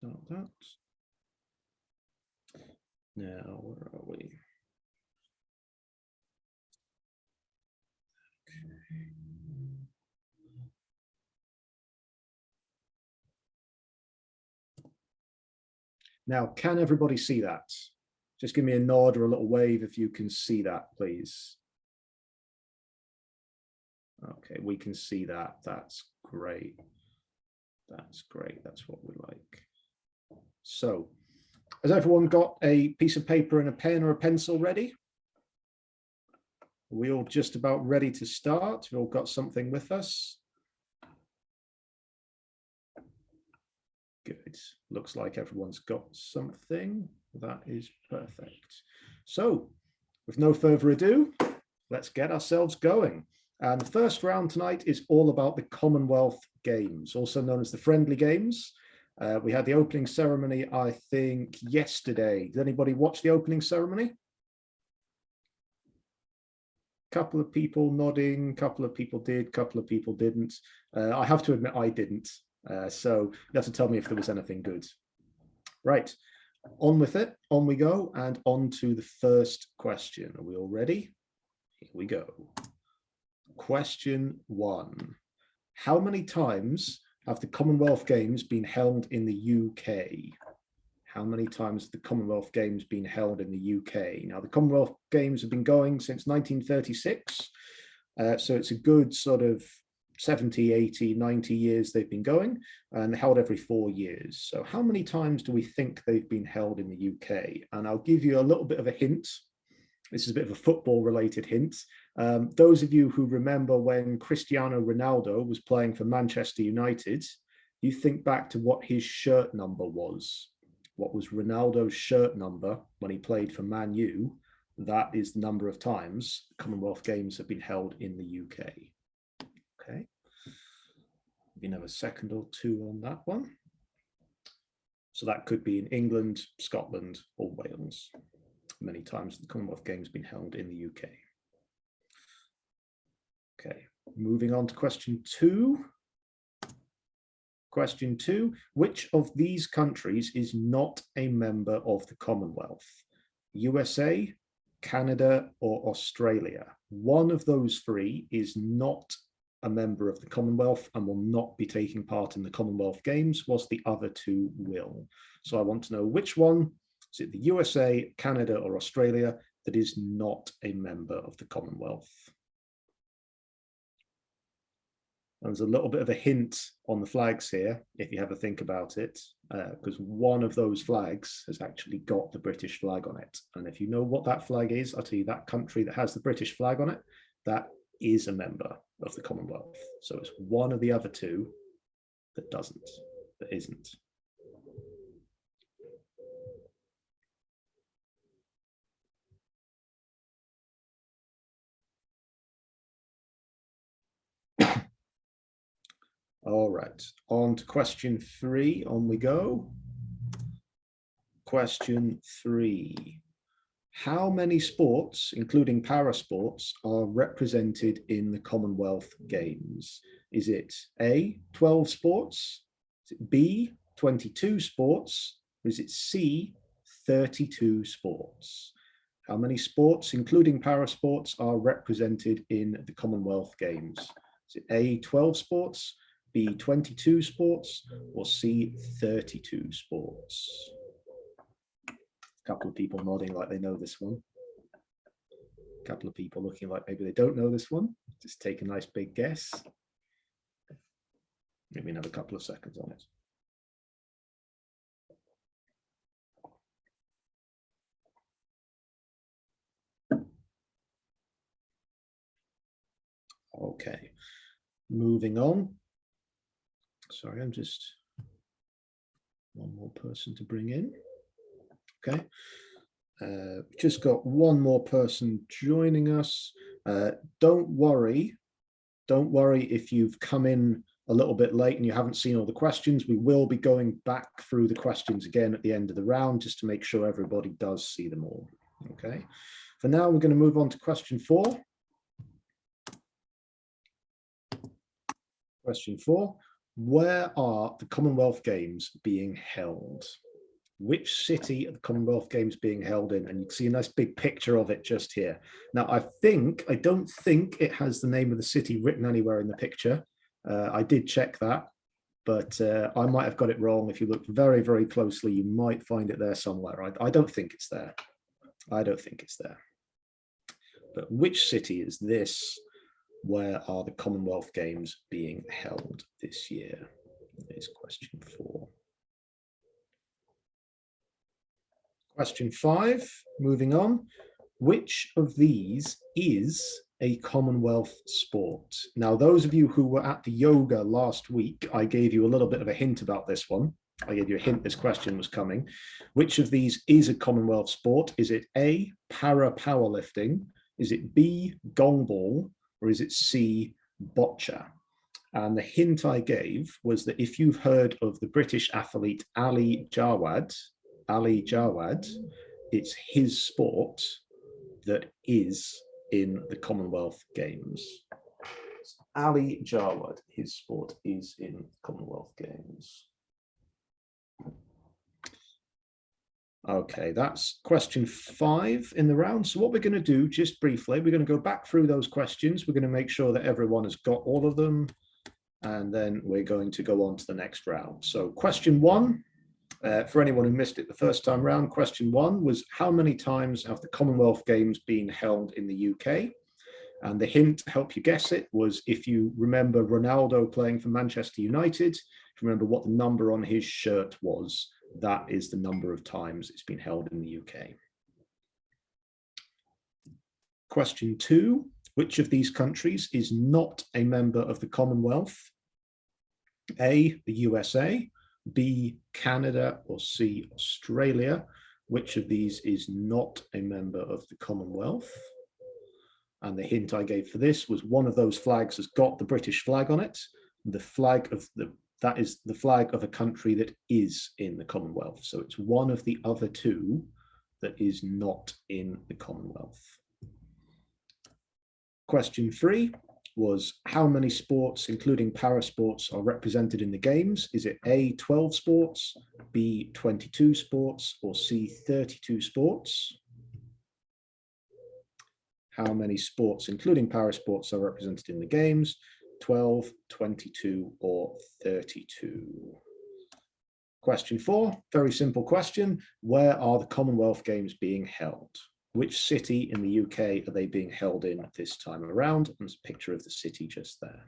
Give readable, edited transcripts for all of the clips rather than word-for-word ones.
start that. Now, where are we? Okay. Now, can everybody see that? Just give me a nod or a little wave if you can see that, please. Okay, we can see that. That's great. That's great. That's what we like. So, has everyone got a piece of paper and a pen or a pencil ready? Are we all just about ready to start? We've all got something with us? Good. Looks like everyone's got something. That is perfect. So, with no further ado, let's get ourselves going. And the first round tonight is all about the Commonwealth Games, also known as the Friendly Games. We had the opening ceremony, I think, yesterday. Did anybody watch the opening ceremony? Couple of people nodding, couple of people did, couple of people didn't. I have to admit I didn't. So you have to tell me if there was anything good. Right, on with it, on we go, and on to the first question. Are we all ready? Here we go. Question 1. How many times have the Commonwealth Games been held in the UK? How many times have the Commonwealth Games been held in the UK? Now, the Commonwealth Games have been going since 1936, so it's a good sort of 70, 80, 90 years they've been going, and held every 4 years. So how many times do we think they've been held in the UK? And I'll give you a little bit of a hint. This is a bit of a football related hint. Those of you who remember when Cristiano Ronaldo was playing for Manchester United, you think back to what his shirt number was. What was Ronaldo's shirt number when he played for Man U? That is the number of times Commonwealth Games have been held in the UK. Okay. You have a second or two on that one. So that could be in England, Scotland, or Wales. Many times the Commonwealth Games have been held in the UK. Okay, moving on to question 2. Question 2, which of these countries is not a member of the Commonwealth? USA, Canada, or Australia? One of those 3 is not a member of the Commonwealth and will not be taking part in the Commonwealth Games, whilst the other 2 will. So I want to know which one, is it the USA, Canada, or Australia, that is not a member of the Commonwealth? And there's a little bit of a hint on the flags here, if you have a think about it, because one of those flags has actually got the British flag on it. And if you know what that flag is, I'll tell you that country that has the British flag on it, that is a member of the Commonwealth. So it's one of the other 2 that doesn't, that isn't. All right, on to question 3, on we go. Question 3. How many sports, including para sports, are represented in the Commonwealth Games? Is it A, 12 sports? Is it B, 22 sports? Or is it C, 32 sports? How many sports, including para sports, are represented in the Commonwealth Games? Is it A, 12 sports, B, 22 sports, or C, 32 sports? A couple of people nodding like they know this one. A couple of people looking like maybe they don't know this one. Just take a nice big guess. Maybe another couple of seconds on it. Okay, moving on. Sorry, I'm just one more person to bring in. Okay, just got one more person joining us. Don't worry if you've come in a little bit late and you haven't seen all the questions. We will be going back through the questions again at the end of the round just to make sure everybody does see them all. Okay, for now we're going to move on to question 4. Question 4, Where are the Commonwealth Games being held? Which city are the Commonwealth Games being held in? And you can see a nice big picture of it just here. Now, I don't think it has the name of the city written anywhere in the picture. I did check that, but I might have got it wrong. If you look very, very closely, you might find it there somewhere. I don't think it's there. I don't think it's there. But which city is this? Where are the Commonwealth Games being held this year? Is question 4. Question 5, moving on. Which of these is a Commonwealth sport? Now, those of you who were at the yoga last week, I gave you a little bit of a hint about this one. I gave you a hint this question was coming. Which of these is a Commonwealth sport? Is it A, para powerlifting? Is it B, gong ball? Or is it C, boccia? And the hint I gave was that if you've heard of the British athlete Ali Jawad, it's his sport that is in the Commonwealth Games. Ali Jawad, his sport is in Commonwealth Games. Okay, that's question 5 in the round. So what we're going to do, just briefly, we're going to go back through those questions. We're going to make sure that everyone has got all of them. And then we're going to go on to the next round. So question 1, for anyone who missed it the first time round, question 1 was how many times have the Commonwealth Games been held in the UK? And the hint to help you guess it was if you remember Ronaldo playing for Manchester United, if you remember what the number on his shirt was, that is the number of times it's been held in the UK. Question 2, which of these countries is not a member of the Commonwealth? A, the USA, B, Canada, or C, Australia. Which of these is not a member of the Commonwealth? And the hint I gave for this was one of those flags has got the British flag on it. The flag of that is the flag of a country that is in the Commonwealth. So it's one of the other two that is not in the Commonwealth. Question 3 was how many sports, including para sports, are represented in the games? Is it A, 12 sports, B, 22 sports, or C, 32 sports? How many sports, including para sports, are represented in the games? 12, 22, or 32. Question 4, very simple question. Where are the Commonwealth Games being held? Which city in the UK are they being held in this time around? There's a picture of the city just there.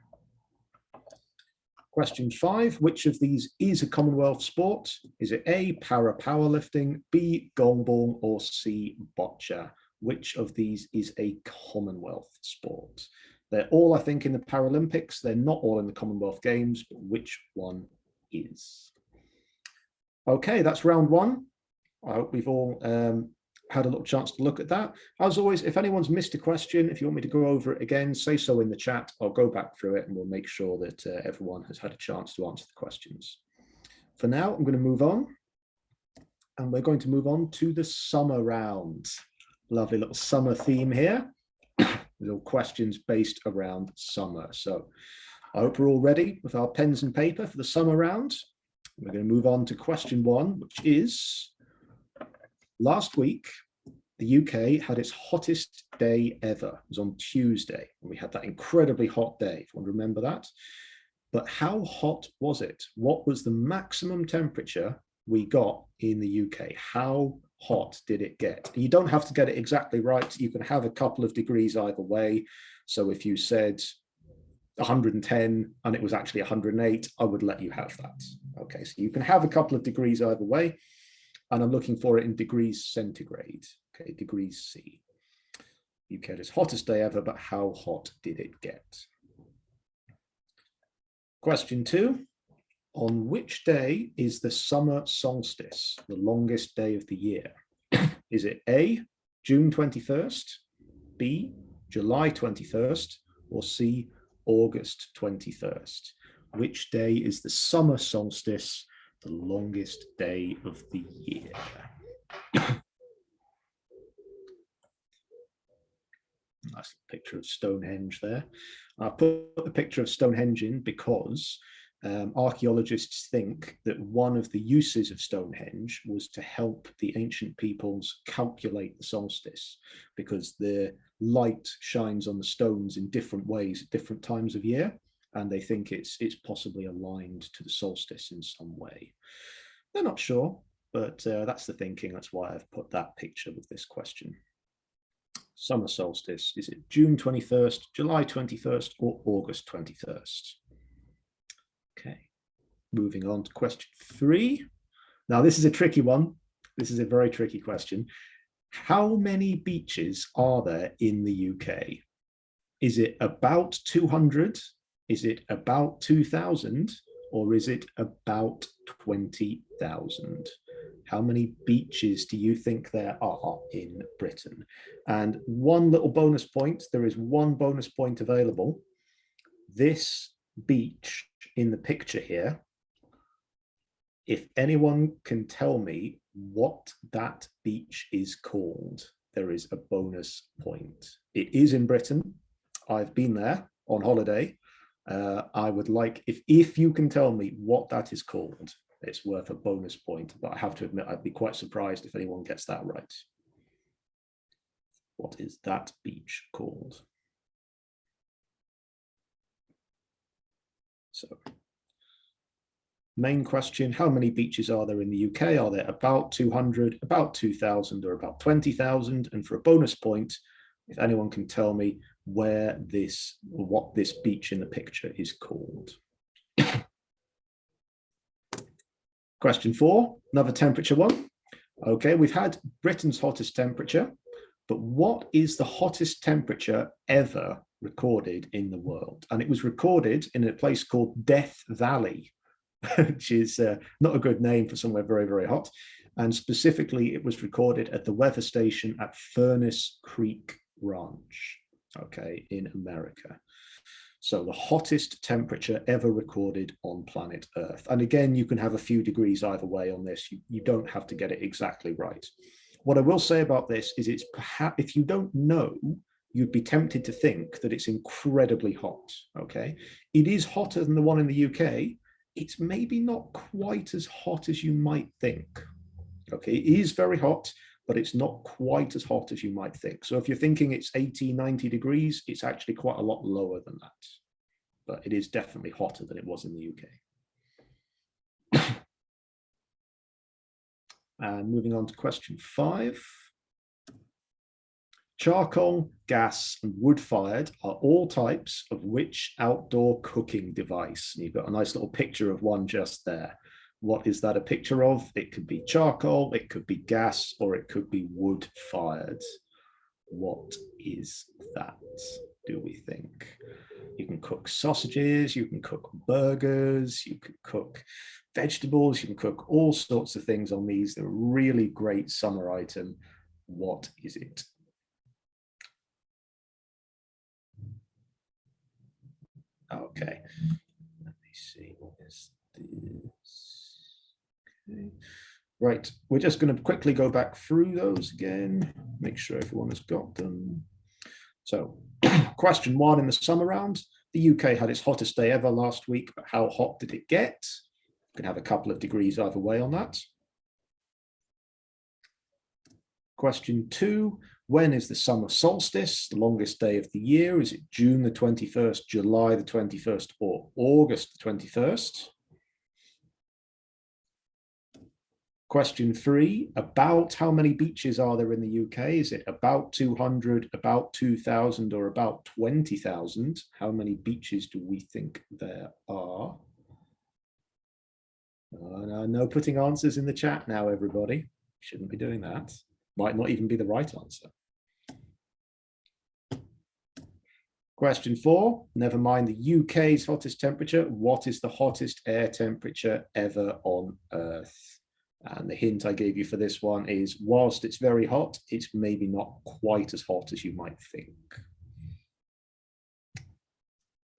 Question 5, which of these is a Commonwealth sport? Is it A, para powerlifting, B, gong ball, or C, boccia? Which of these is a Commonwealth sport? They're all, I think, in the Paralympics. They're not all in the Commonwealth Games, but which one is? Okay, that's round 1. I hope we've all had a little chance to look at that. As always, if anyone's missed a question, if you want me to go over it again, say so in the chat. I'll go back through it and we'll make sure that everyone has had a chance to answer the questions. For now, I'm going to move on. And we're going to move on to the summer round. Lovely little summer theme here. Little questions based around summer. So I hope we're all ready with our pens and paper for the summer round. We're going to move on to question 1, which is, last week, the UK had its hottest day ever. It was on Tuesday. And we had that incredibly hot day, if you want to remember that. But how hot was it? What was the maximum temperature we got in the UK? How hot did it get? You don't have to get it exactly right. You can have a couple of degrees either way. So if you said 110 and it was actually 108, I would let you have that. Okay, so you can have a couple of degrees either way. And I'm looking for it in degrees centigrade. Okay, degrees C. UK had its hottest day ever, but how hot did it get? Question 2. On which day is the summer solstice, the longest day of the year? Is it A, June 21st, B, July 21st, or C, August 21st? Which day is the summer solstice, the longest day of the year? Nice picture of Stonehenge there. I put the picture of Stonehenge in because archaeologists think that one of the uses of Stonehenge was to help the ancient peoples calculate the solstice, because the light shines on the stones in different ways at different times of year, and they think it's possibly aligned to the solstice in some way. They're not sure, but that's the thinking. That's why I've put that picture with this question. Summer solstice, is it June 21st, July 21st, or August 21st? Okay, moving on to question 3. Now, this is a tricky one. This is a very tricky question. How many beaches are there in the UK? Is it about 200? Is it about 2,000? Or is it about 20,000? How many beaches do you think there are in Britain? And one little bonus point, there is one bonus point available. This beach in the picture here, if anyone can tell me what that beach is called, there is a bonus point. It is in Britain. I've been there on holiday. I would like, if you can tell me what that is called, it's worth a bonus point, but I have to admit, I'd be quite surprised if anyone gets that right. What is that beach called? So, main question, how many beaches are there in the UK? Are there about 200, about 2,000, or about 20,000? And for a bonus point, if anyone can tell me where this, or what this beach in the picture is called. Question 4, another temperature one. Okay, we've had Britain's hottest temperature, but what is the hottest temperature ever recorded in the world? And it was recorded in a place called Death Valley, which is not a good name for somewhere very, very hot. And specifically, it was recorded at the weather station at Furnace Creek Ranch, okay, in America. So the hottest temperature ever recorded on planet Earth. And again, you can have a few degrees either way on this. You don't have to get it exactly right. What I will say about this is it's perhaps, if you don't know, you'd be tempted to think that it's incredibly hot, okay? It is hotter than the one in the UK. It's maybe not quite as hot as you might think, okay? It is very hot, but it's not quite as hot as you might think. So if you're thinking it's 80, 90 degrees, it's actually quite a lot lower than that. But it is definitely hotter than it was in the UK. And moving on to question 5. Charcoal, gas, and wood-fired are all types of which outdoor cooking device? And you've got a nice little picture of one just there. What is that a picture of? It could be charcoal, it could be gas, or it could be wood-fired. What is that, do we think? You can cook sausages, you can cook burgers, you can cook vegetables, you can cook all sorts of things on these. They're a really great summer item. What is it? Okay, let me see, what is this? Okay. Right, we're just going to quickly go back through those again, make sure everyone has got them. So, question 1 in the summer round, the UK had its hottest day ever last week, but how hot did it get? You can have a couple of degrees either way on that. Question 2, when is the summer solstice, the longest day of the year? Is it June the 21st, July the 21st, or August the 21st? Question 3, about how many beaches are there in the UK? Is it about 200, about 2,000, or about 20,000? How many beaches do we think there are? No putting answers in the chat now, everybody. Shouldn't be doing that. Might not even be the right answer. Question 4, never mind the UK's hottest temperature. What is the hottest air temperature ever on Earth? And the hint I gave you for this one is, whilst it's very hot, it's maybe not quite as hot as you might think.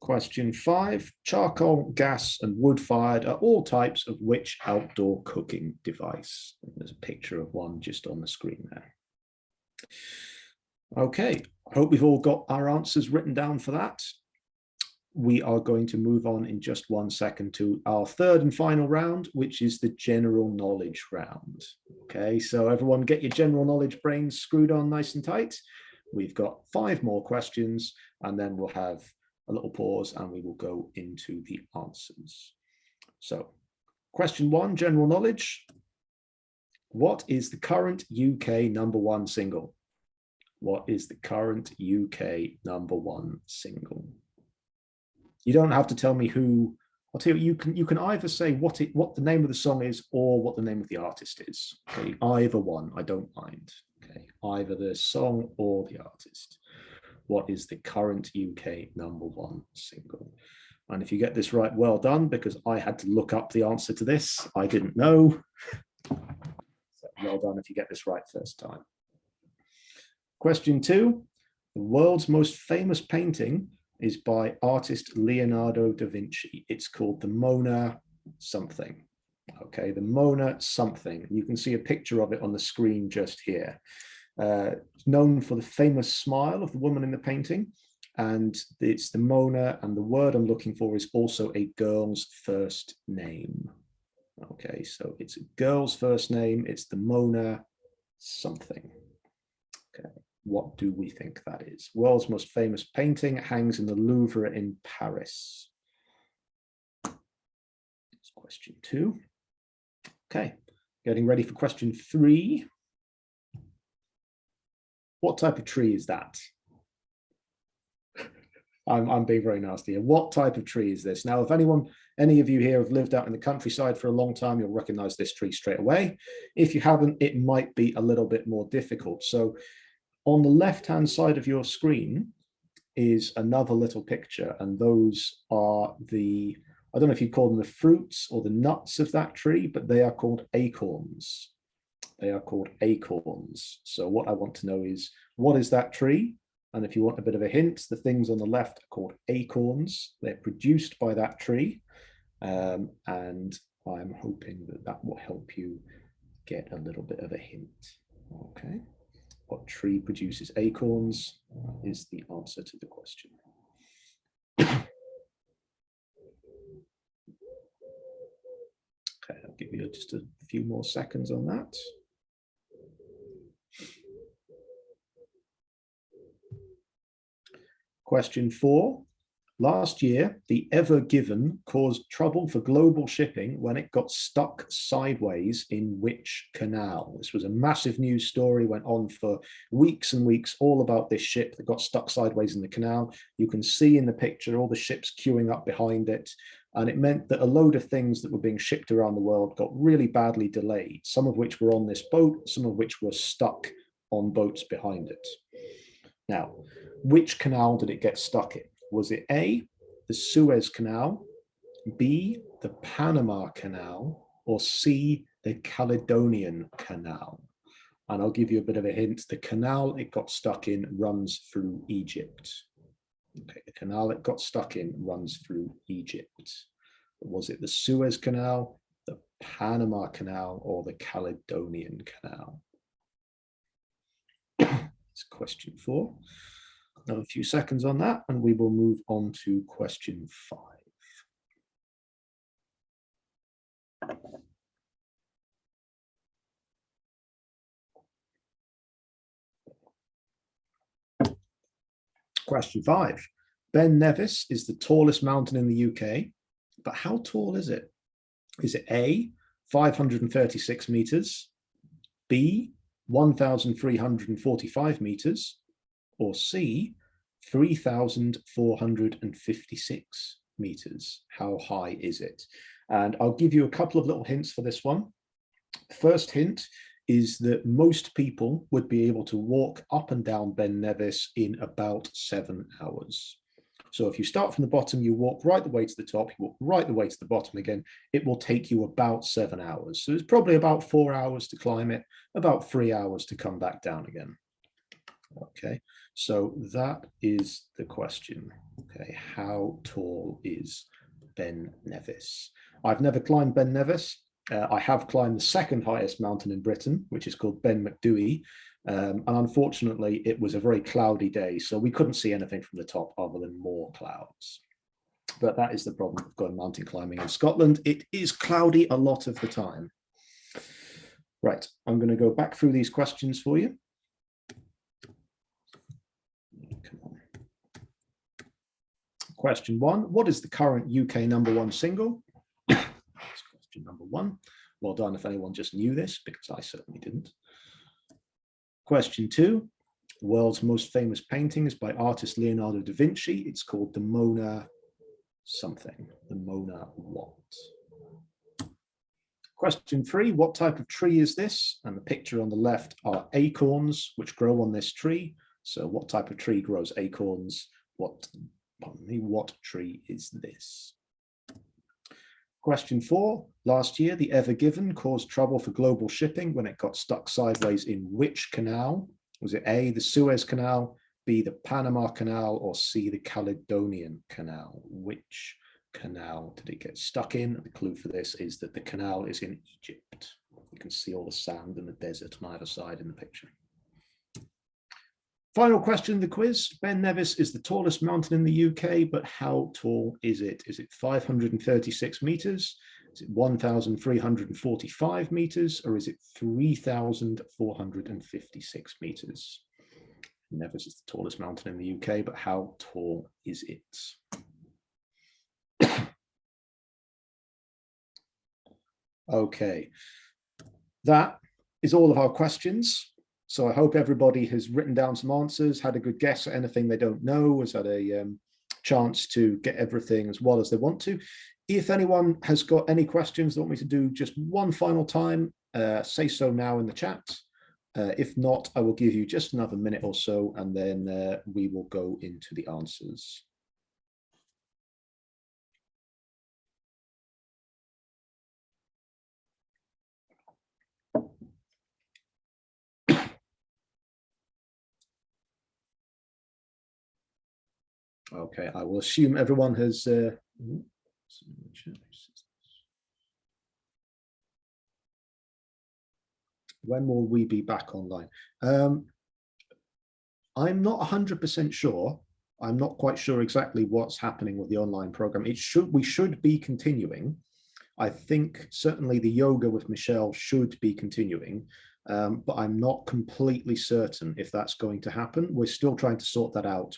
Question 5, charcoal, gas, and wood-fired are all types of which outdoor cooking device? There's a picture of one just on the screen there. Okay, I hope we've all got our answers written down for that. we are going to move on in just 1 second to our third and final round, which is the general knowledge round. Okay, so everyone get your general knowledge brains screwed on nice and tight. We've got 5 more questions, and then we'll have a little pause and we will go into the answers. So question 1, general knowledge. What is the current UK #1 single? What is the current UK #1 single? You don't have to tell me who. I'll tell you, you can either say what the name of the song is or what the name of the artist is. Okay, either one, I don't mind. Okay, either the song or the artist. What is the current UK #1 single? And if you get this right, well done, because I had to look up the answer to this. I didn't know. So well done if you get this right first time. Question 2, the world's most famous painting is by artist Leonardo da Vinci. It's called the Mona something. Okay, the Mona something. You can see a picture of it on the screen just here. It's known for the famous smile of the woman in the painting, and it's the Mona, and the word I'm looking for is also a girl's first name. Okay, so it's a girl's first name. It's the Mona something. Okay. What do we think that is? World's most famous painting hangs in the Louvre in Paris. That's question 2. Okay, getting ready for question 3. What type of tree is that? I'm being very nasty here. What type of tree is this? Now, if any of you here have lived out in the countryside for a long time, you'll recognize this tree straight away. If you haven't, it might be a little bit more difficult. So on the left-hand side of your screen is another little picture, and those are the, I don't know if you call them the fruits or the nuts of that tree, but they are called acorns. They are called acorns. So what I want to know is, what is that tree? And if you want a bit of a hint, the things on the left are called acorns. They're produced by that tree. And I'm hoping that that will help you get a little bit of a hint. Okay. What tree produces acorns is the answer to the question. Okay, I'll give you just a few more seconds on that. Question 4. Last year, the Ever Given caused trouble for global shipping when it got stuck sideways in which canal? This was a massive news story, went on for weeks and weeks, all about this ship that got stuck sideways in the canal. You can see in the picture all the ships queuing up behind it. And it meant that a load of things that were being shipped around the world got really badly delayed, some of which were on this boat, some of which were stuck on boats behind it. Now, which canal did it get stuck in? Was it A, the Suez Canal, B, the Panama Canal, or C, the Caledonian Canal? And I'll give you a bit of a hint. The canal it got stuck in runs through Egypt. Okay, the canal it got stuck in runs through Egypt. Was it the Suez Canal, the Panama Canal, or the Caledonian Canal? It's question 4. Another few seconds on that, and we will move on to question 5. Question 5. Ben Nevis is the tallest mountain in the UK, but how tall is it? Is it A, 536 meters, B, 1,345 meters, or C, 3,456 meters? How high is it? And I'll give you a couple of little hints for this one. First hint is that most people would be able to walk up and down Ben Nevis in about 7 hours. So if you start from the bottom, you walk right the way to the top, you walk right the way to the bottom again, it will take you about 7 hours. So it's probably about 4 hours to climb it, about 3 hours to come back down again. Okay, so that is the question. Okay, how tall is Ben Nevis? I've never climbed Ben Nevis. I have climbed the second highest mountain in Britain, which is called Ben Macdui. And unfortunately, it was a very cloudy day, so we couldn't see anything from the top other than more clouds. But that is the problem of going mountain climbing in Scotland. It is cloudy a lot of the time. Right, I'm going to go back through these questions for you. Come on. Question 1, what is the current UK #1 single? That's question number 1. Well done if anyone just knew this, because I certainly didn't. Question 2, the world's most famous painting is by artist Leonardo da Vinci. It's called the Mona something, the Mona what? Question 3, what type of tree is this? And the picture on the left are acorns which grow on this tree. So what type of tree grows acorns? What tree is this? Question 4, last year the Ever Given caused trouble for global shipping when it got stuck sideways in which canal? Was it A, the Suez Canal, B, the Panama Canal, or C, the Caledonian Canal? Which canal did it get stuck in? The clue for this is that the canal is in Egypt. You can see all the sand and the desert on either side in the picture. Final question of the quiz. Ben Nevis is the tallest mountain in the UK, but how tall is it? Is it 536 meters? Is it 1,345 meters? Or is it 3,456 meters? Nevis is the tallest mountain in the UK, but how tall is it? Okay, that is all of our questions. So I hope everybody has written down some answers, had a good guess at anything they don't know, has had a chance to get everything as well as they want to. If anyone has got any questions they want me to do just one final time, say so now in the chat. If not, I will give you just another minute or so, and then we will go into the answers. Okay, I will assume everyone has. When will we be back online? I'm not 100% sure. I'm not quite sure exactly what's happening with the online program. We should be continuing. I think certainly the yoga with Michelle should be continuing, but I'm not completely certain if that's going to happen. We're still trying to sort that out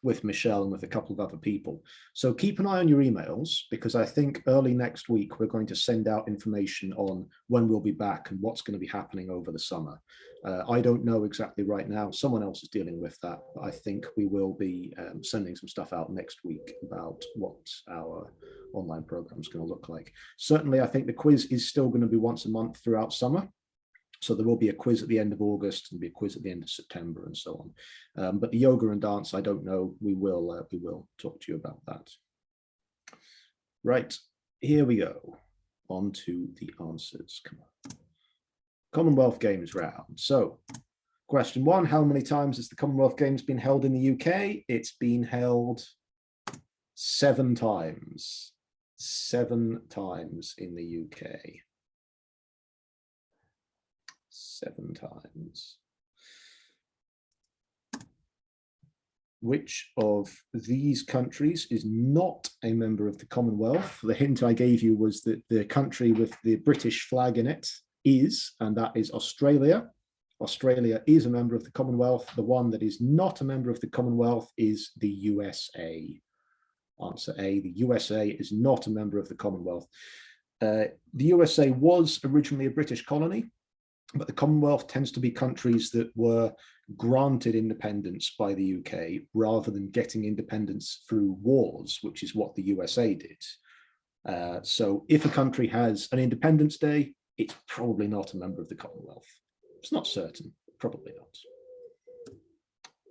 with Michelle and with a couple of other people. So keep an eye on your emails, because I think early next week we're going to send out information on when we'll be back and what's going to be happening over the summer. I don't know exactly right now. Someone else is dealing with that. But I think we will be sending some stuff out next week about what our online program is going to look like. Certainly, I think the quiz is still going to be once a month throughout summer. So there will be a quiz at the end of August and be a quiz at the end of September and so on. But the yoga and dance, I don't know. We will talk to you about that. Right, here we go. On to the answers. Come on. Commonwealth Games round. So question 1, how many times has the Commonwealth Games been held in the UK? It's been held 7 times. 7 times in the UK. 7 times. Which of these countries is not a member of the Commonwealth? The hint I gave you was that the country with the British flag in it is, and that is Australia. Australia is a member of the Commonwealth. The one that is not a member of the Commonwealth is the USA. Answer A, the USA is not a member of the Commonwealth. The USA was originally a British colony, but the Commonwealth tends to be countries that were granted independence by the UK rather than getting independence through wars, which is what the USA did. So if a country has an Independence Day, it's probably not a member of the Commonwealth. It's not certain, probably not.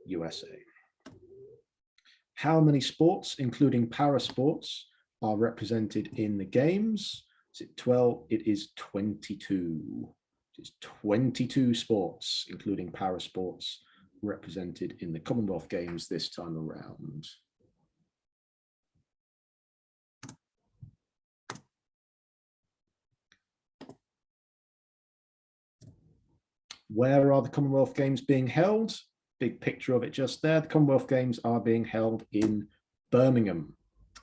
USA. How many sports, including para sports, are represented in the games? Is it 12? It is 22. It's 22 sports, including para sports, represented in the Commonwealth Games this time around. Where are the Commonwealth Games being held? Big picture of it just there. The Commonwealth Games are being held in Birmingham.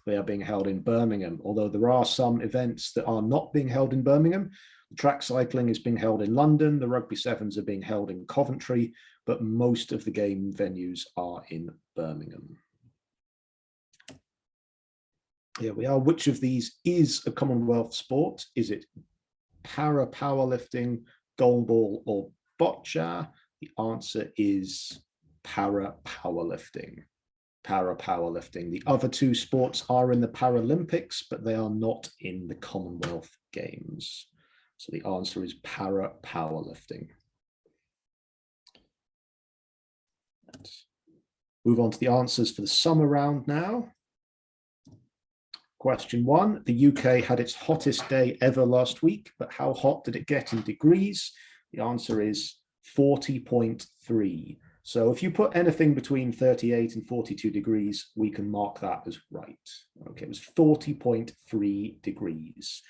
they are being held in Birmingham, although there are some events that are not being held in Birmingham. The track cycling is being held in London, the rugby sevens are being held in Coventry, but most of the game venues are in Birmingham. Here we are. Which of these is a Commonwealth sport? Is it para powerlifting, goalball, or boccia? The answer is para powerlifting. Para powerlifting. The other two sports are in the Paralympics, but they are not in the Commonwealth Games. So the answer is para powerlifting. Let's move on to the answers for the summer round now. Question 1, the UK had its hottest day ever last week, but how hot did it get in degrees? The answer is 40.3. So if you put anything between 38 and 42 degrees, we can mark that as right. Okay, it was 40.3 degrees,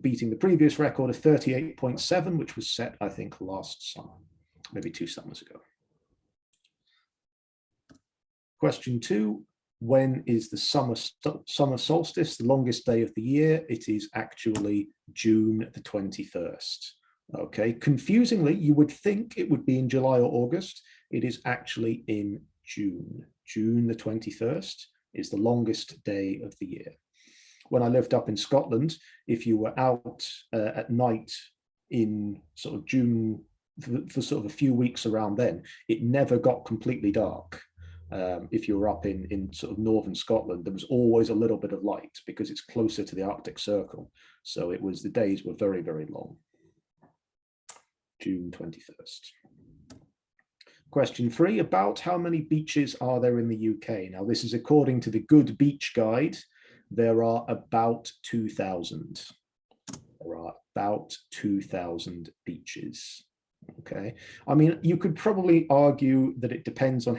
beating the previous record of 38.7, which was set, I think, last summer, maybe 2 summers ago. Question 2, when is the summer solstice, the longest day of the year? It is actually June the 21st. Okay, confusingly, you would think it would be in July or August. It is actually in June. June the 21st is the longest day of the year. When I lived up in Scotland, if you were out at night in sort of June, for sort of a few weeks around then, it never got completely dark. If you were up in sort of northern Scotland, there was always a little bit of light because it's closer to the Arctic Circle. So it was, the days were very, very long. June 21st. Question 3, about how many beaches are there in the UK? Now, this is according to the Good Beach Guide. There are about 2,000. There are about 2,000 beaches. Okay, I mean, you could probably argue that it depends on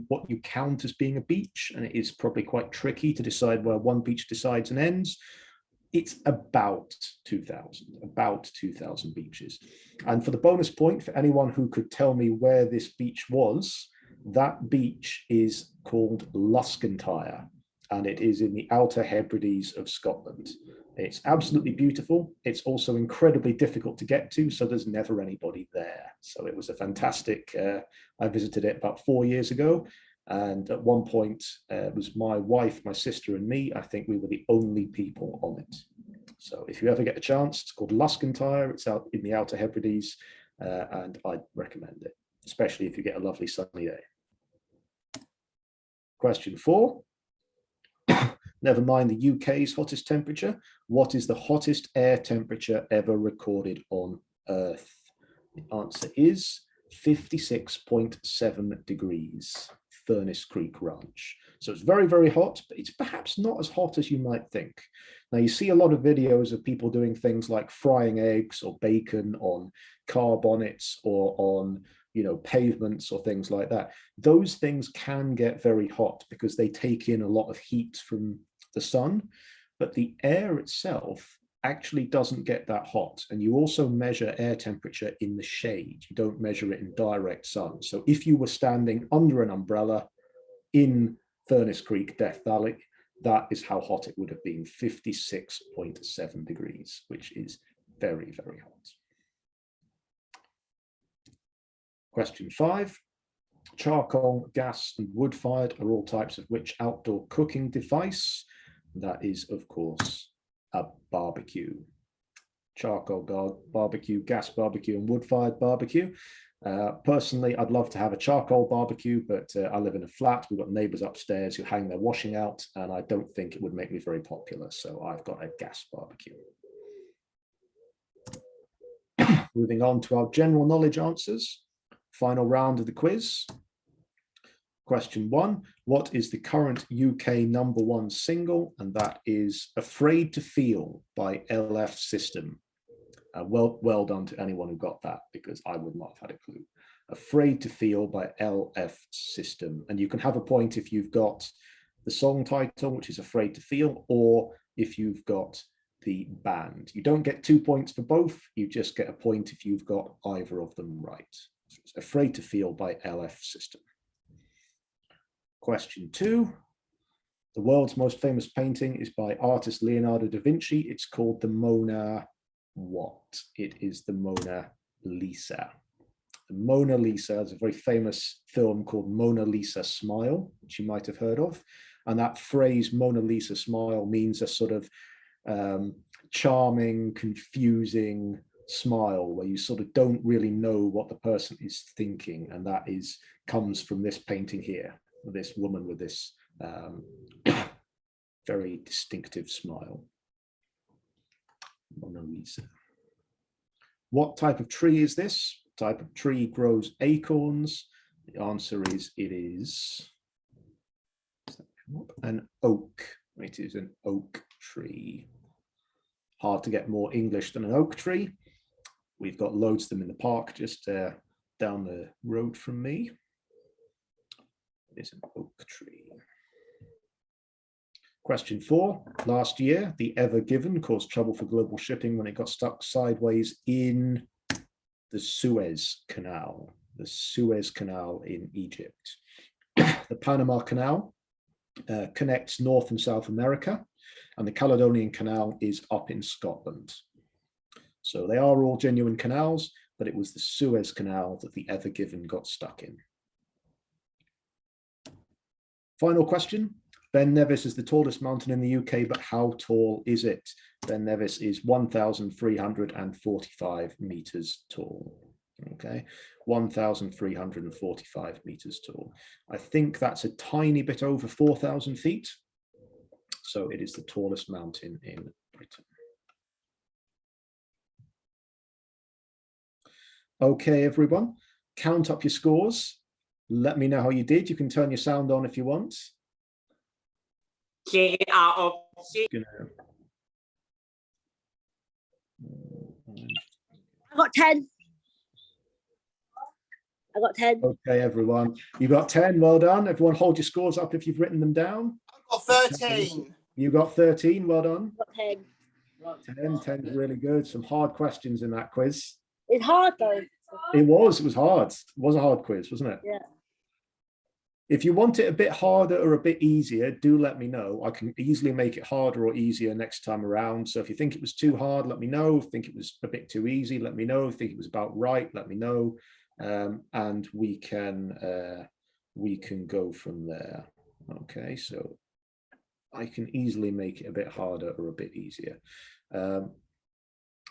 what you count as being a beach, and it is probably quite tricky to decide where one beach decides and ends. It's about 2,000 beaches. And for the bonus point, for anyone who could tell me where this beach was, that beach is called Luskentyre, and it is in the Outer Hebrides of Scotland. It's absolutely beautiful. It's also incredibly difficult to get to, so there's never anybody there. So it was a fantastic, I visited it about 4 years ago, and at one point it was my wife, my sister, and me. I think we were the only people on it. So if you ever get a chance, it's called Luskentyre. It's out in the Outer Hebrides, and I'd recommend it, especially if you get a lovely sunny day. Question 4. Never mind the UK's hottest temperature. What is the hottest air temperature ever recorded on Earth? The answer is 56.7 degrees, Furnace Creek Ranch. So it's very, very hot, but it's perhaps not as hot as you might think. Now, you see a lot of videos of people doing things like frying eggs or bacon on car bonnets or on pavements or things like that. Those things can get very hot because they take in a lot of heat from the sun, but the air itself actually doesn't get that hot. And you also measure air temperature in the shade. You don't measure it in direct sun. So if you were standing under an umbrella in Furnace Creek, Death Valley, that is how hot it would have been, 56.7 degrees, which is very, very hot. Question 5, charcoal, gas, and wood-fired are all types of which outdoor cooking device? That is, of course, a barbecue. Charcoal barbecue, gas barbecue, and wood-fired barbecue. Personally, I'd love to have a charcoal barbecue, but I live in a flat. We've got neighbors upstairs who hang their washing out, and I don't think it would make me very popular. So I've got a gas barbecue. Moving on to our general knowledge answers. Final round of the quiz. Question 1, what is the current UK #1 single? And that is Afraid to Feel by LF System. Well done to anyone who got that, because I would not have had a clue. Afraid to Feel by LF System. And you can have a point if you've got the song title, which is Afraid to Feel, or if you've got the band. You don't get 2 points for both. You just get a point if you've got either of them right. So it's Afraid to Feel by LF System. Question 2, The world's most famous painting is by artist Leonardo da Vinci. It's called the Mona what? It is the Mona Lisa. The Mona Lisa is a very famous film called Mona Lisa Smile, which you might have heard of. And that phrase Mona Lisa Smile means a sort of charming, confusing smile where you sort of don't really know what the person is thinking. And that comes from this painting here, this woman with this very distinctive smile. Mona Lisa. What type of tree is this? Type of tree grows acorns? The answer is it is an oak. It is an oak tree. Hard to get more English than an oak tree. We've got loads of them in the park just down the road from me. It is an oak tree. Question 4. Last year, the Ever Given caused trouble for global shipping when it got stuck sideways in the Suez Canal. The Suez Canal in Egypt. The Panama Canal connects North and South America, and the Caledonian Canal is up in Scotland. So they are all genuine canals, but it was the Suez Canal that the Ever Given got stuck in. Final question. Ben Nevis is the tallest mountain in the UK, but how tall is it? Ben Nevis is 1,345 meters tall. Okay, 1,345 meters tall. I think that's a tiny bit over 4,000 feet. So it is the tallest mountain in Britain. Okay, everyone, count up your scores. Let me know how you did. You can turn your sound on if you want. I got 10. I got 10. Okay, everyone. You got 10. Well done. Everyone hold your scores up if you've written them down. I got 13. You got 13. Well done. I got 10. 10 is really good. Some hard questions in that quiz. It's hard though. It was hard. It was a hard quiz, wasn't it? Yeah. If you want it a bit harder or a bit easier, do let me know. I can easily make it harder or easier next time around. So if you think it was too hard, let me know. If you think it was a bit too easy, let me know. If you think it was about right, let me know. And we can go from there. Okay, so I can easily make it a bit harder or a bit easier.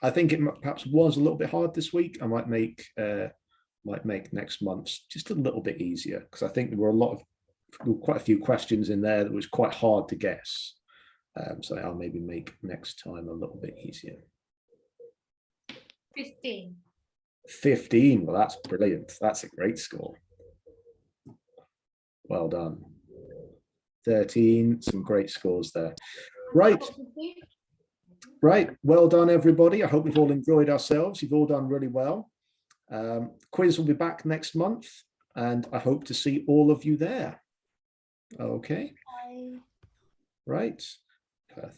I think it perhaps was a little bit hard this week. I might make next month's just a little bit easier, because I think there were quite a few questions in there that was quite hard to guess. So I'll maybe make next time a little bit easier. 15. 15. Well, that's brilliant. That's a great score. Well done. 13. Some great scores there. Right. Right. Well done, everybody. I hope we've all enjoyed ourselves. You've all done really well. Quiz will be back next month, and I hope to see all of you there. Okay. Bye. Right.